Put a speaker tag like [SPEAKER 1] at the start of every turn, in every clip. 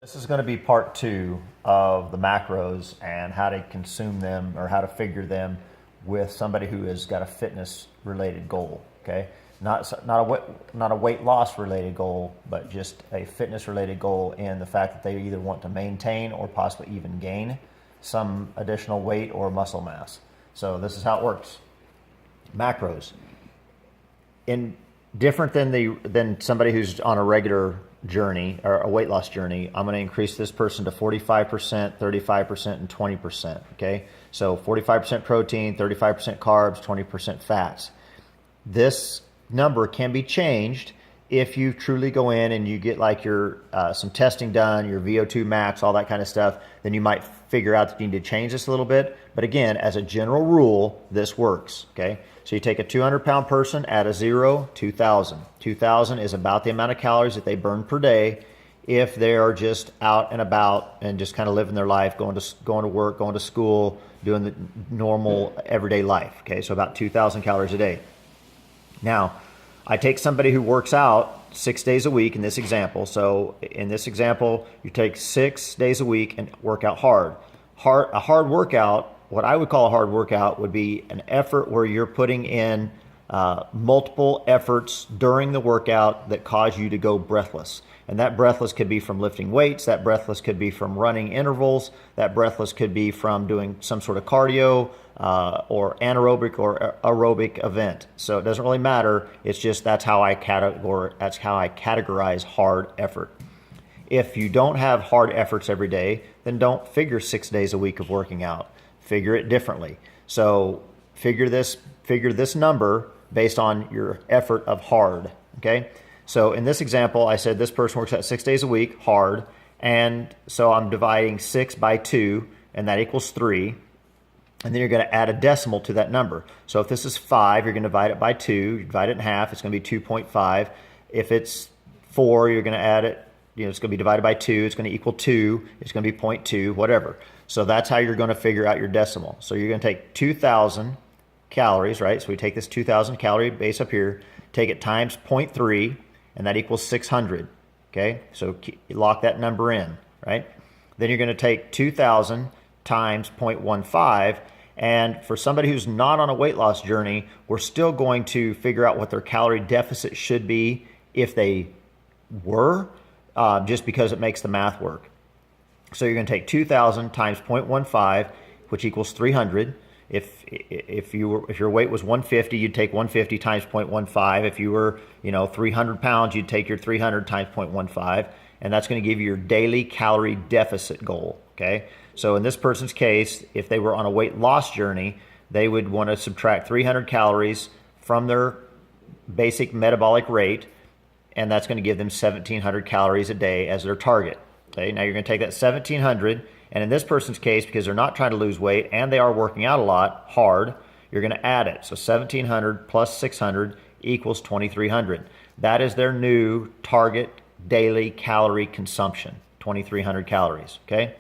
[SPEAKER 1] This is going to be part 2 of the macros and how to consume them or how to figure them with somebody who has got a fitness related goal. Okay, not a weight loss related goal, but just a fitness related goal in the fact that they either want to maintain or possibly even gain some additional weight or muscle mass. So this is how it works. Macros. In different than somebody who's on a regular journey or a weight loss journey, I'm going to increase this person to 45%, 35%, and 20%. Okay, so 45% protein, 35% carbs, 20% fats. This number can be changed if you truly go in and you get like your some testing done, your VO2 max, all that kind of stuff. Then you might figure out that you need to change this a little bit. But again, as a general rule, this works. Okay, so you take a 200-pound person, add a 0, 2,000. 2,000 is about the amount of calories that they burn per day if they are just out and about and just kind of living their life, going to work, going to school, doing the normal everyday life. Okay, so about 2,000 calories a day. Now, I take somebody who works out 6 days a week in this example. So in this example, you take 6 days a week and work out hard. A hard workout, what I would call a hard workout, would be an effort where you're putting in multiple efforts during the workout that cause you to go breathless. And that breathless could be from lifting weights, that breathless could be from running intervals, that breathless could be from doing some sort of cardio or anaerobic or aerobic event. So it doesn't really matter. It's just that's how I categorize hard effort. If you don't have hard efforts every day, then don't figure 6 days a week of working out. Figure it differently. So figure this number based on your effort of hard. Okay. So in this example, I said this person works out 6 days a week, hard, and so I'm dividing 6 by 2, and that equals 3, and then you're going to add a decimal to that number. So if this is 5, you're going to divide it by 2, you divide it in half, it's going to be 2.5. If it's 4, you're going to add it, it's going to be divided by 2, it's going to equal 2, it's going to be 0.2, whatever. So that's how you're going to figure out your decimal. So you're going to take 2,000 calories, right? So we take this 2,000 calorie base up here, take it times 0.3, and that equals 600, okay? So lock that number in, right? Then you're going to take 2,000 times 0.15, and for somebody who's not on a weight loss journey, we're still going to figure out what their calorie deficit should be if they were, just because it makes the math work. So you're going to take 2,000 times 0.15, which equals 300. If your weight was 150, you'd take 150 times 0.15. If you were 300 pounds, you'd take your 300 times 0.15, and that's going to give you your daily calorie deficit goal. Okay, so in this person's case, if they were on a weight loss journey, they would want to subtract 300 calories from their basic metabolic rate, and that's going to give them 1,700 calories a day as their target. Okay, now you're going to take that 1,700. And in this person's case, because they're not trying to lose weight and they are working out a lot, hard, you're going to add it. So 1,700 plus 600 equals 2,300. That is their new target daily calorie consumption, 2,300 calories, okay?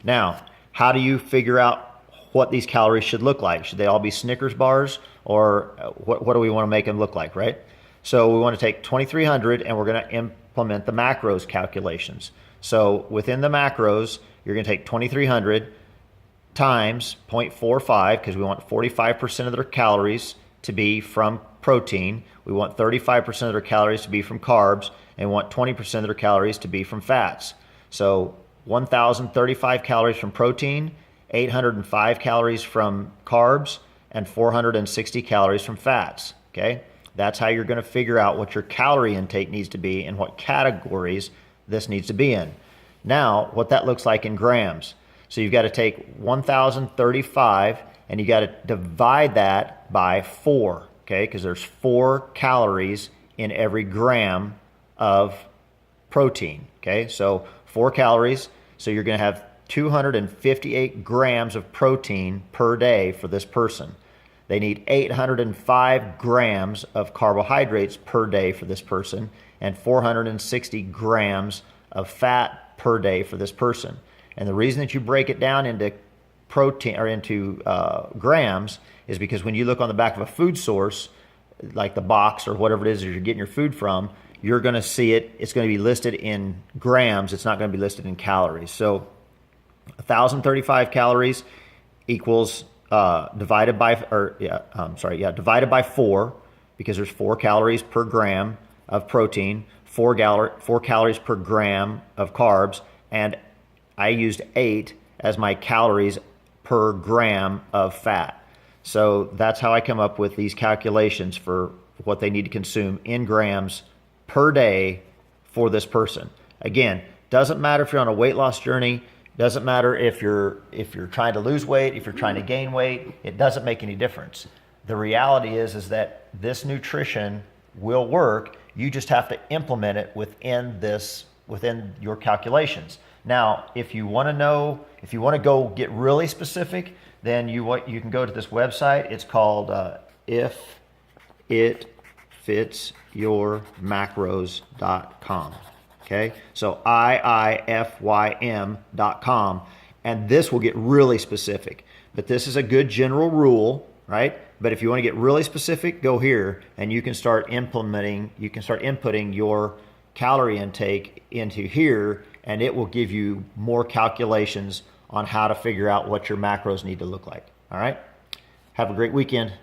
[SPEAKER 1] Now, how do you figure out what these calories should look like? Should they all be Snickers bars, or what do we want to make them look like, right? So we want to take 2,300 and we're going to implement the macros calculations. So within the macros, you're going to take 2,300 times 0.45, because we want 45% of their calories to be from protein. We want 35% of their calories to be from carbs, and we want 20% of their calories to be from fats. So 1,035 calories from protein, 805 calories from carbs, and 460 calories from fats. Okay? That's how you're going to figure out what your calorie intake needs to be and what categories this needs to be in. Now, what that looks like in grams. So you've got to take 1,035 and you got to divide that by 4, okay? Because there's 4 calories in every gram of protein, okay? So 4 calories, so you're going to have 258 grams of protein per day for this person. They need 805 grams of carbohydrates per day for this person, and 460 grams of fat per day for this person. And the reason that you break it down into protein or into grams is because when you look on the back of a food source, like the box or whatever it is that you're getting your food from, you're going to see it's going to be listed in grams. It's not going to be listed in calories. So 1,035 calories equals divided by 4, because there's 4 calories per gram of protein, 4 calories per gram of carbs, and I used 8 as my calories per gram of fat. So that's how I come up with these calculations for what they need to consume in grams per day for this person. Again, doesn't matter if you're on a weight loss journey, doesn't matter if you're trying to lose weight, if you're trying to gain weight, it doesn't make any difference. The reality is that this nutrition will work. You just have to implement it within your calculations. Now, if you want to go get really specific, then you can go to this website. It's called ifitfitsyourmacros.com. Okay, so IIFYM.com, and this will get really specific. But this is a good general rule, right? But if you want to get really specific, go here, and you can start inputting your calorie intake into here, and it will give you more calculations on how to figure out what your macros need to look like. All right? Have a great weekend.